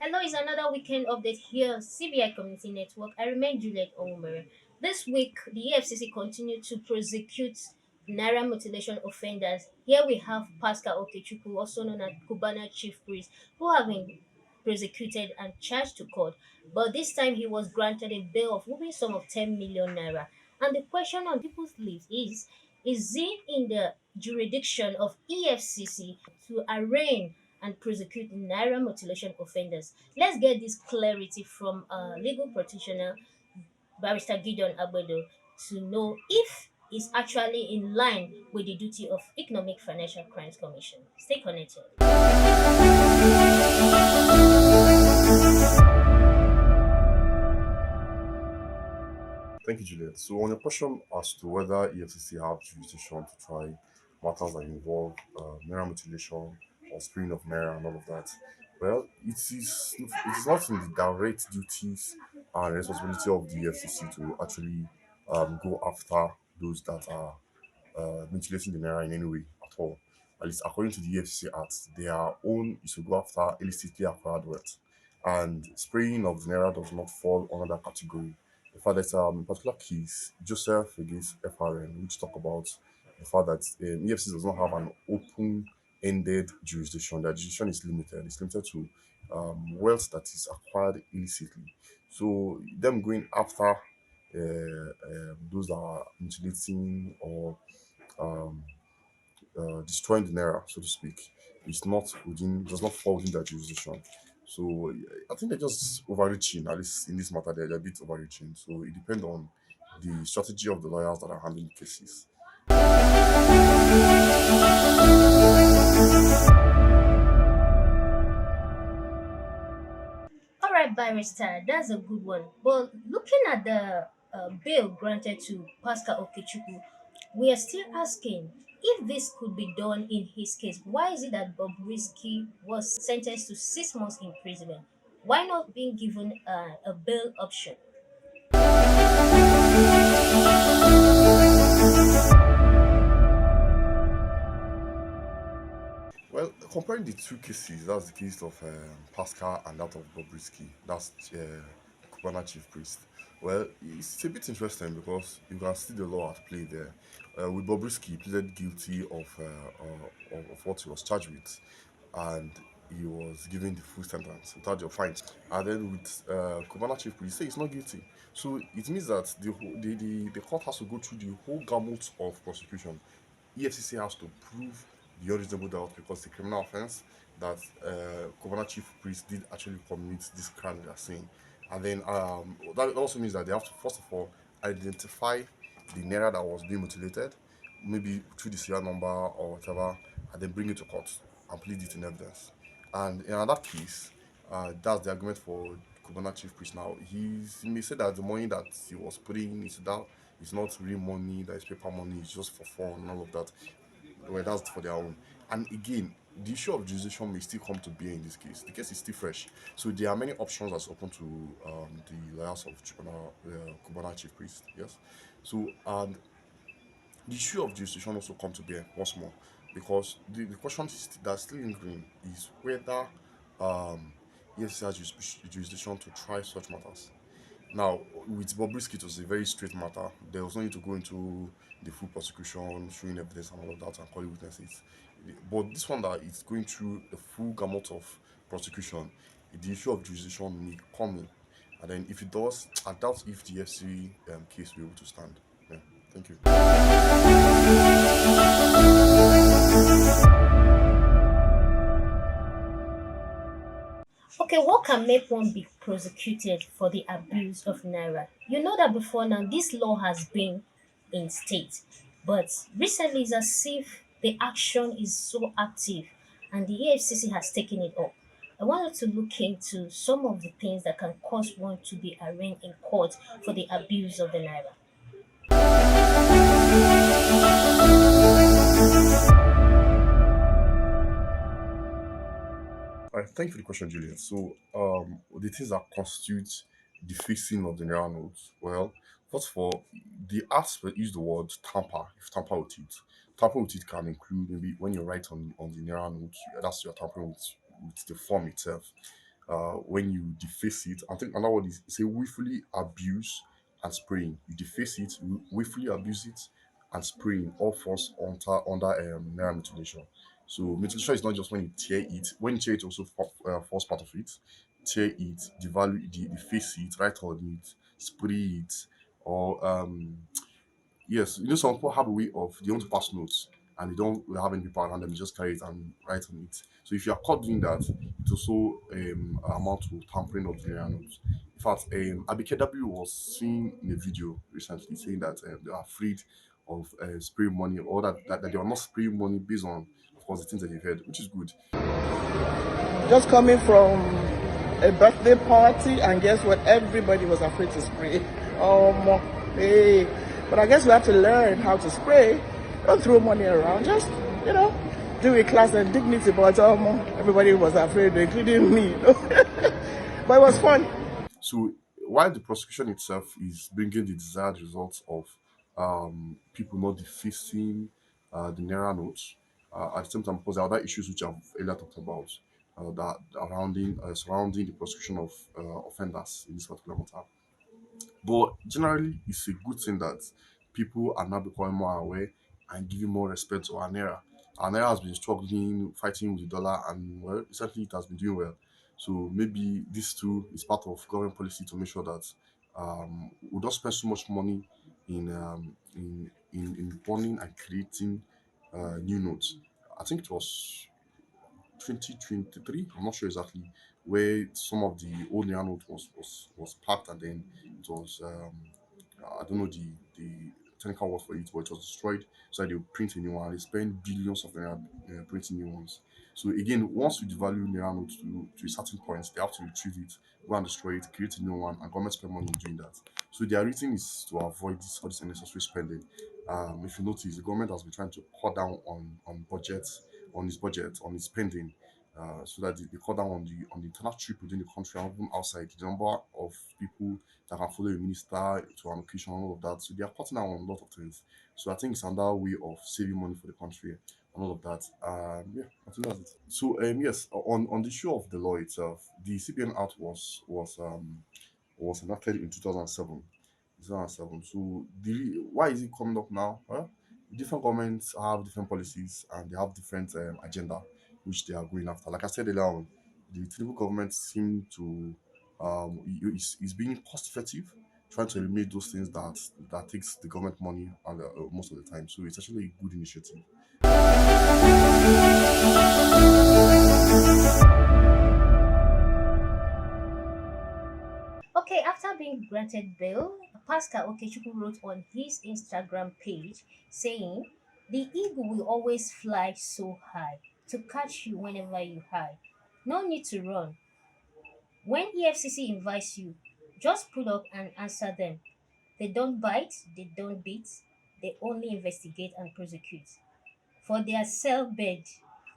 Hello, is another weekend update here, CBI Community Network. I remain Juliet Omer. This week, the EFCC continued to prosecute Naira mutilation offenders. Here we have Pascal Okechukwu, also known as Cubana Chief Priest, who have been prosecuted and charged to court. But this time, he was granted a bail of whooping sum of 10 million naira. And the question on people's lips is it in the jurisdiction of EFCC to arraign and prosecute Naira mutilation offenders? Let's get this clarity from legal practitioner Barrister Gideon Agbedo to know if it's actually in line with the duty of Economic Financial Crimes Commission. Stay connected. Thank you, Juliet. So, on your question as to whether EFCC have jurisdiction to try matters that involve naira mutilation or spraying of naira and all of that, well, it is not in the direct duties and responsibility of the EFCC to actually go after those that are mutilating the naira in any way at all. At least according to the EFCC Act, their own is to go after illicitly acquired wealth, and spraying of the naira does not fall under that category. In fact, there's a particular case, Joseph against FRN, which talk about the fact that EFCC does not have an open-ended jurisdiction. Their jurisdiction is limited. It's limited to wealth that is acquired illicitly. So them going after those that are mutilating or um, destroying the naira, so to speak, does not fall within their jurisdiction. So I think they're just overreaching, at least in this matter, they're a bit overreaching. So it depends on the strategy of the lawyers that are handling the cases. All right, Barrister, that's a good one. But looking at the bail granted to Pascal Okechukwu, we are still asking if this could be done in his case. Why is it that Bob Risky was sentenced to 6 months imprisonment? Why not being given a bail option? Well, comparing the two cases, that's the case of Pascal and that of Bobrisky. That's Cubana chief priest. Well, it's a bit interesting because you can see the law at play there. With Bobrisky, he pleaded guilty of what he was charged with, and he was given the full sentence without your fine. And then with Cubana chief priest, he say he's not guilty. So it means that the court has to go through the whole gamut of prosecution. EFCC has to prove the reasonable doubt because the criminal offense that Cubana chief priest did actually commit this crime they are saying. And then that also means that they have to first of all identify the naira that was being mutilated, maybe through the serial number or whatever, and then bring it to court and plead it in evidence. And in another case, that's the argument for Cubana chief priest now. He may say that the money that he was putting into that is not real money, that is paper money, it's just for fun and all of that. Well, that's for their own. And again, the issue of jurisdiction may still come to bear in this case. The case is still fresh. So there are many options that's open to the lawyers of Cubana chief priest. Yes. So and the issue of jurisdiction also come to bear once more because the question that's still lingering is whether um, EFCC has jurisdiction to try such matters. Now, with Bobrisky, it was a very straight matter. There was no need to go into the full prosecution, showing evidence and all of that, and calling witnesses. But this one that is going through the full gamut of prosecution, the issue of jurisdiction may come in. And then if it does, I doubt if the FC case will be able to stand. Yeah, thank you. Okay, what can make one be prosecuted for the abuse of naira? You know that before now, this law has been in state, but recently it's as if the action is so active and the EFCC has taken it up. I wanted to look into some of the things that can cause one to be arraigned in court for the abuse of the naira. All right, thank you for the question, Julian. So, the things that constitute the fixing of the naira notes, well, first of all, the acts will use the word tamper, if tamper with it. Tamper with it can include maybe when you write on the naira note, that's you're tampering with the form itself. when you deface it. I think another word is say willfully abuse and spraying. You deface it, you willfully abuse it, and spraying all falls under Naira mutilation. So mutilation is not just when you tear it. When you tear it, also falls part of it. Tear it, devalue, deface it, write on it, spray it, or yes, some people have a way of they want to pass notes and they don't have any people around them, they just carry it and write on it. So if you are caught doing that, it also amount to tampering of the area notes. In fact, Abike W was seen in a video recently saying that they are afraid of spraying money, or that they are not spraying money based on, of course, the things that they've heard, which is good. Just coming from a birthday party, and guess what? Everybody was afraid to spray. Hey. But I guess we have to learn how to spray. Don't throw money around. Just, you know, do it class and dignity. But everybody was afraid, including me. But it was fun. So while the prosecution itself is bringing the desired results of people not defacing the naira notes, at the same time, because there are other issues which I've earlier talked about that surrounding the prosecution of offenders in this particular matter. But generally, it's a good thing that people are now becoming more aware and giving more respect to our naira. Our naira has been struggling, fighting with the dollar, and well, recently it has been doing well. So maybe this too is part of government policy to make sure that we don't spend so much money in burning and creating new notes. I think it was 2023. I'm not sure exactly where some of the old Naira note was packed, and then it was I don't know the technical word for it, but it was destroyed. So they would print a new one. They spend billions of naira printing new ones. So again, once you devalue Naira note to a certain point, they have to retrieve it, go and destroy it, create a new one, and government spend money in doing that. So their reason is to avoid all this unnecessary spending. If you notice, the government has been trying to cut down on its spending, so that they cut down on the internal trip within the country and even outside. The number of people that can follow a minister to an occasion, all of that. So they are cutting down on a lot of things. So I think it's another way of saving money for the country and all of that. Yeah, I think that's it. So yes, on the issue of the law itself, the CBN Act was enacted in 2007. 2007. So why is it coming up now? Well, different governments have different policies and they have different agenda which they are going after. Like I said earlier on, the Tinubu government seem to is being cost effective, trying to eliminate those things that takes the government money most of the time. So it's actually a good initiative. Okay, after being granted bail, Pastor Okechukwu wrote on his Instagram page saying, "The eagle will always fly so high to catch you whenever you hide. No need to run. When EFCC invites you, just pull up and answer them. They don't bite, they don't beat, they only investigate and prosecute. For their cell bed,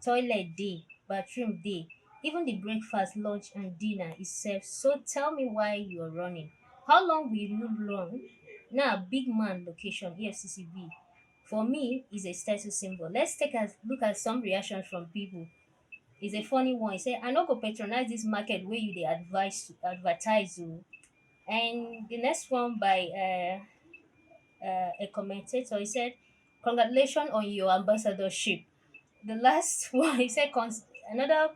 toilet day, bathroom day, even the breakfast, lunch, and dinner is served. So tell me why you're running. How long will you run? Now, big man location, EFCCB. For me, is a status symbol. Let's take a look at some reactions from people. It's a funny one. He said, I no go patronize this market where you they advertise. Oh." And the next one by a commentator, he said, congratulations on your ambassadorship. The last one, he said, another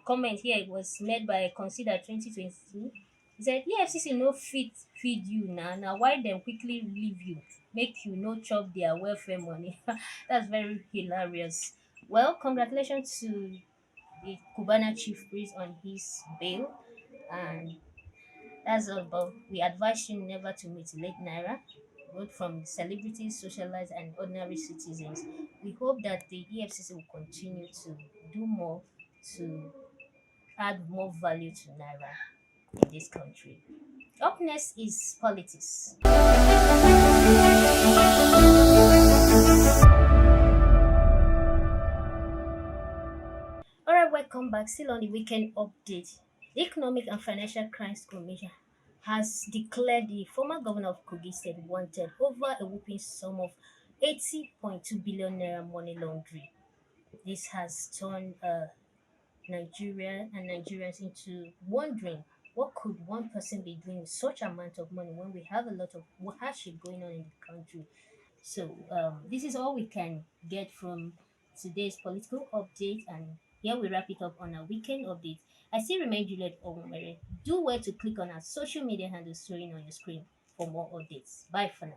comment here was made by Consider 2022. He said, EFCC no fit feed you now. Now, why them quickly leave you? Make you no chop their welfare money. That's very hilarious. Well, congratulations to the Cubana chief priest on his bail. And that's all. But we advise you never to mutilate Naira, both from celebrities, socialites, and ordinary citizens. We hope that the EFCC will continue to do more to add more value to Naira in this country. Up next is politics. All right, welcome back. Still on the weekend update. The Economic and Financial Crimes Commission has declared the former governor of Kogi State wanted over a whooping sum of 80.2 billion naira money laundering. This has turned Nigeria and Nigerians into wondering what could one person be doing with such amount of money when we have a lot of hardship going on in the country. So this is all we can get from today's political update, and here we wrap it up on our weekend update. I still remain Juliet Omere. Do well to click on our social media handles showing on your screen for more updates. Bye for now.